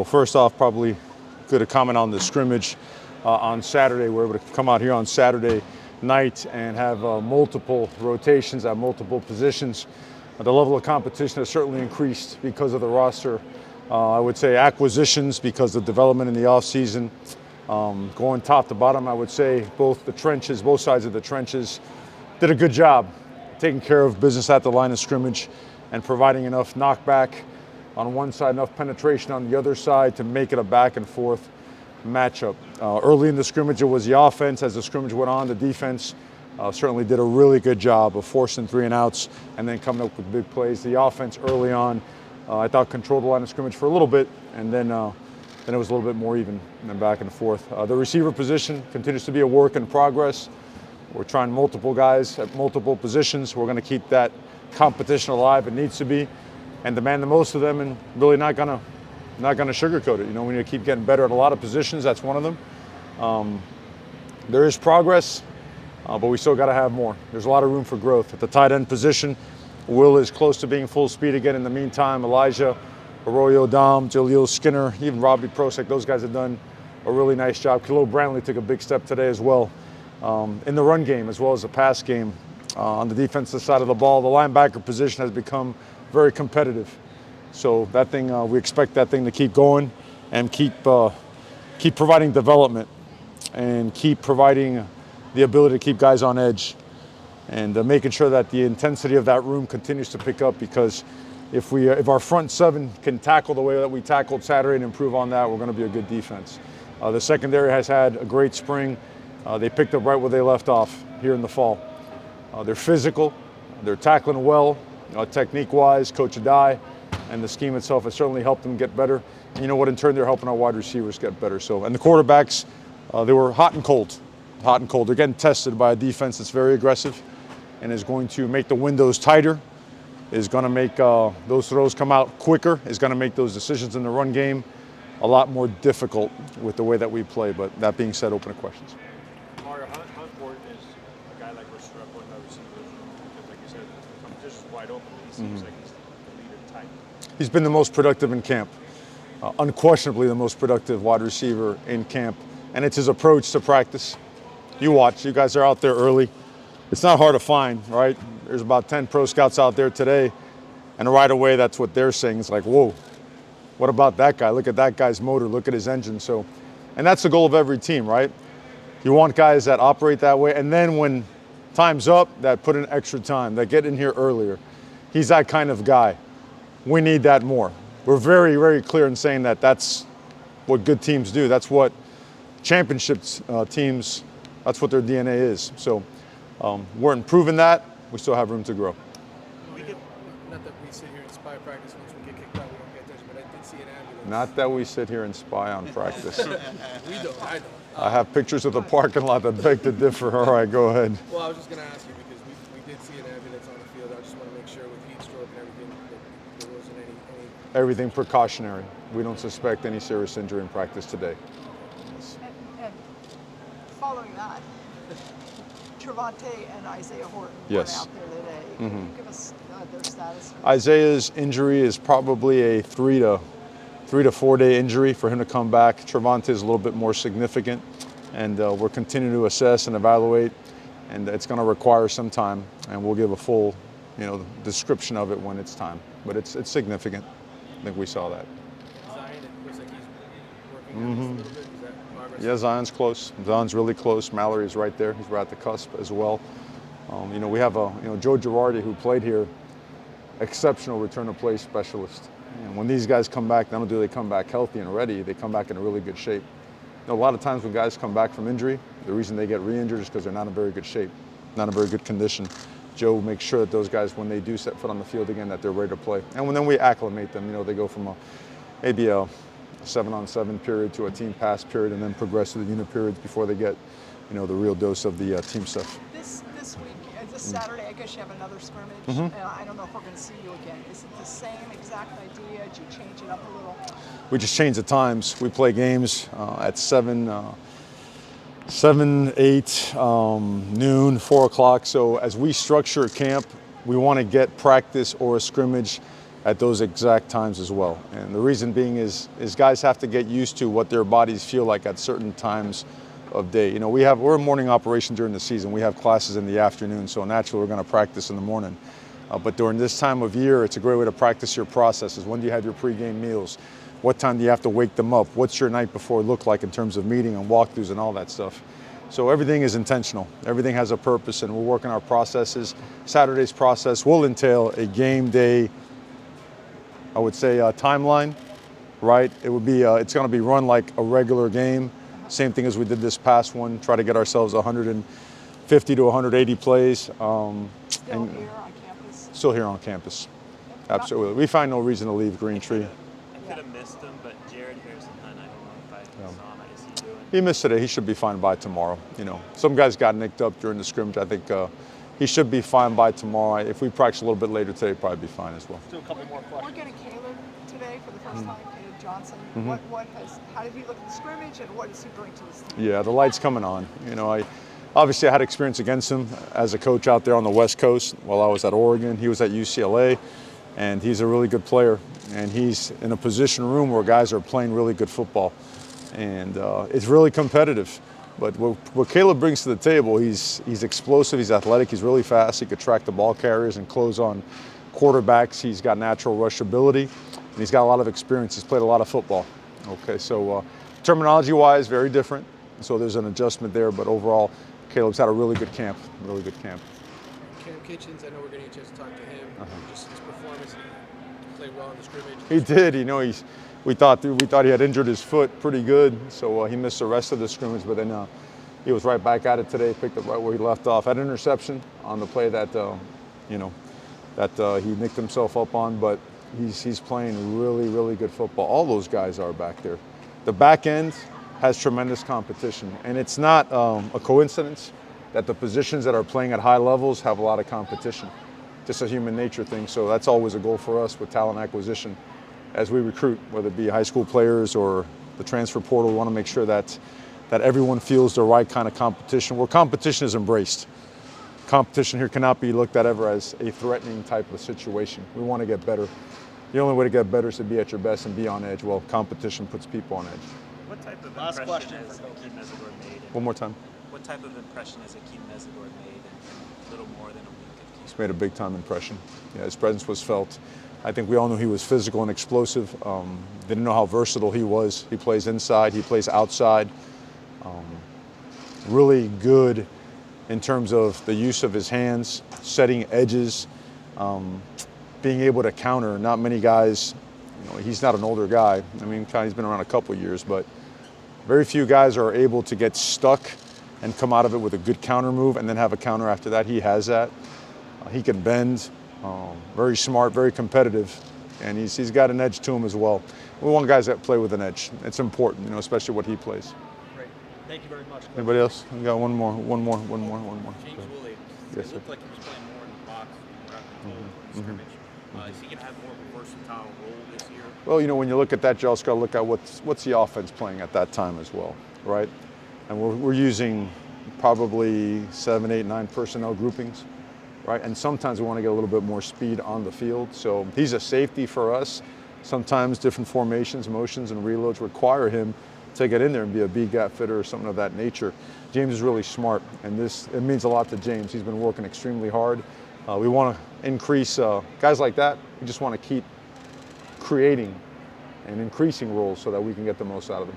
Well, first off, probably good to comment on the scrimmage on Saturday. We were able to come out here on Saturday night and have multiple rotations at multiple positions. The level of competition has certainly increased because of the roster. I would say acquisitions because of development in the offseason. Going top to bottom, I would say both sides of the trenches did a good job taking care of business at the line of scrimmage and providing enough knockback on one side, enough penetration on the other side to make it a back and forth matchup. Early in the scrimmage, it was the offense. As the scrimmage went on, the defense certainly did a really good job of forcing 3 and outs and then coming up with big plays. The offense early on, I thought controlled the line of scrimmage for a little bit, and then it was a little bit more even and then back and forth. The receiver position continues to be a work in progress. We're trying multiple guys at multiple positions. We're going to keep that competition alive. It needs to be, and demand the most of them, and really not gonna sugarcoat it. You know, we need to keep getting better at a lot of positions. That's one of them. There is progress, but we still got to have more. There's a lot of room for growth at the tight end position. Will is close to being full speed again. In the meantime, Elijah, Arroyo, Dom, Jaleel Skinner, even Robbie Prosek, those guys have done a really nice job. Khalil Brantley took a big step today as well in the run game as well as the pass game. On the defensive side of the ball, the linebacker position has become very competitive. So that thing, we expect that thing to keep going and keep providing development and keep providing the ability to keep guys on edge and making sure that the intensity of that room continues to pick up, because if our front seven can tackle the way that we tackled Saturday and improve on that, we're going to be a good defense. The secondary has had a great spring. They picked up right where they left off here in the fall. They're physical, they're tackling well, technique-wise. Coach Adai and the scheme itself has certainly helped them get better. And you know what? In turn, they're helping our wide receivers get better. So, and the quarterbacks, they were hot and cold. They're getting tested by a defense that's very aggressive and is going to make the windows tighter, is going to make those throws come out quicker, is going to make those decisions in the run game a lot more difficult with the way that we play. But that being said, open to questions. Mario, how important is a guy like Cristobal in our receivers? Because like you said, the competition's wide open. He seems like he's the leader type. He's been the most productive in camp. Unquestionably the most productive wide receiver in camp. And it's his approach to practice. You watch, you guys are out there early. It's not hard to find, right? There's about 10 pro scouts out there today, and right away that's what they're saying. It's like, whoa, what about that guy? Look at that guy's motor, look at his engine. So, and that's the goal of every team, right? You want guys that operate that way, and then when time's up, that put in extra time, that get in here earlier. He's that kind of guy. We need that more. We're very, very clear in saying that that's what good teams do. That's what championships teams, that's what their DNA is. So we're improving that. We still have room to grow. Not that we sit here and spy practice. Once we get kicked out, we won't get this, but I did see an ambulance. Not that we sit here and spy on practice. We don't. I don't. I have pictures of the parking lot that beg to differ. All right, go ahead. Well, I was just going to ask you because we did see an ambulance on the field. I just want to make sure with heat stroke and everything that there wasn't any... Everything precautionary. We don't suspect any serious injury in practice today. Yes. And following that, Trevante and Isaiah Horton Yes. went out there today. Can you give us their status? Isaiah's injury is probably a 3 to 4 day injury for him to come back. Trevante is a little bit more significant, and we're continuing to assess and evaluate, and it's going to require some time, and we'll give a full, description of it when it's time. But it's significant. I think we saw that. Zion, it looks like he's working on this a little bit. Is that progress? Yeah, Zion's close. Zion's really close. Mallory's right there. He's right at the cusp as well. We have Joe Girardi, who played here, exceptional return to play specialist. And when these guys come back, not only do they come back healthy and ready, they come back in really good shape. A lot of times when guys come back from injury, the reason they get re-injured is because they're not in very good shape, not in very good condition. Joe makes sure that those guys, when they do set foot on the field again, that they're ready to play. And then we acclimate them, they go from maybe a 7-on-7 period to a team pass period, and then progress to the unit periods before they get, the real dose of the team stuff. This week, this Saturday, I guess you have another scrimmage. I don't know if we're going to see you again. Is it the same exact idea? Did you change it up a little? We just change the times. We play games at 7, 8, noon, 4 o'clock. So as we structure camp, we want to get practice or a scrimmage at those exact times as well. And the reason being is guys have to get used to what their bodies feel like at certain times of day. You know, we're a morning operation during the season. We have classes in the afternoon, so naturally we're going to practice in the morning. But during this time of year, it's a great way to practice your processes. When do you have your pregame meals? What time do you have to wake them up? What's your night before look like in terms of meeting and walkthroughs and all that stuff? So everything is intentional. Everything has a purpose, and we're working our processes. Saturday's process will entail a game day, I would say, timeline, right? It would be, it's going to be run like a regular game. Same thing as we did this past one. Try to get ourselves 150 to 180 plays. Still here on campus. Still here on campus. Absolutely. We find no reason to leave Green Tree. I could have missed him, but Jared Harrison Hunt, I don't know if I saw him. How is he doing? He missed today. He should be fine by tomorrow. You know, some guys got nicked up during the scrimmage. I think he should be fine by tomorrow. If we practice a little bit later today, probably be fine as well. Still a couple more We're questions. getting Caleb today for the first time, Caleb Johnson. How did he look at the scrimmage, and what does he bring to this team? Yeah, the light's coming on. You know, obviously I had experience against him as a coach out there on the West Coast while I was at Oregon. He was at UCLA, and he's a really good player. And he's in a position room where guys are playing really good football. And it's really competitive. But what Caleb brings to the table, he's explosive, he's athletic, he's really fast. He could track the ball carriers and close on quarterbacks. He's got natural rush ability, and he's got a lot of experience. He's played a lot of football. Okay, so terminology-wise, very different. So there's an adjustment there, but overall, Caleb's had a really good camp, really good camp. Cam Kitchens, I know we're getting a chance to talk to him. Just his performance, he played well in the scrimmage. He did. You know, we thought he had injured his foot pretty good, so he missed the rest of the scrimmage. But then he was right back at it today. Picked up right where he left off. Had an interception on the play that he nicked himself up on. But he's playing really, really good football. All those guys are back there. The back end has tremendous competition, and it's not a coincidence that the positions that are playing at high levels have a lot of competition. Just a human nature thing. So that's always a goal for us with talent acquisition as we recruit, whether it be high school players or the transfer portal. We want to make sure that everyone feels the right kind of competition, where competition is embraced. Competition here cannot be looked at ever as a threatening type of situation. We want to get better. The only way to get better is to be at your best and be on edge. Well, competition puts people on edge. What type of Last impression question has for Coach. Akeem Mesidor made? One more time. What type of impression has Akeem Mesidor made in a little more than a week of He's made a big time impression. Yeah, his presence was felt. I think we all knew he was physical and explosive. Didn't know how versatile he was. He plays inside, he plays outside. Really good in terms of the use of his hands, setting edges, being able to counter. Not many guys, you know, he's not an older guy. I mean, he's been around a couple of years, but very few guys are able to get stuck and come out of it with a good counter move and then have a counter after that. He has that. He can bend, very smart, very competitive, and he's got an edge to him as well. We want guys that play with an edge. It's important, you know, especially what he plays. Great. Thank you very much. Coach. Anybody else? We got one more. James Woolley, Yes, it sir. looked like he was playing more in the box than the scrimmage. Is he going to have more of a versatile role this year? Well, you know, when you look at that, you also got to look at what's the offense playing at that time as well, right? And we're using probably 7, 8, 9 personnel groupings, right? And sometimes we want to get a little bit more speed on the field. So he's a safety for us. Sometimes different formations, motions, and reloads require him to get in there and be a B-gap fitter or something of that nature. James is really smart, and it means a lot to James. He's been working extremely hard. We want to increase guys like that. We just want to keep creating and increasing roles so that we can get the most out of them.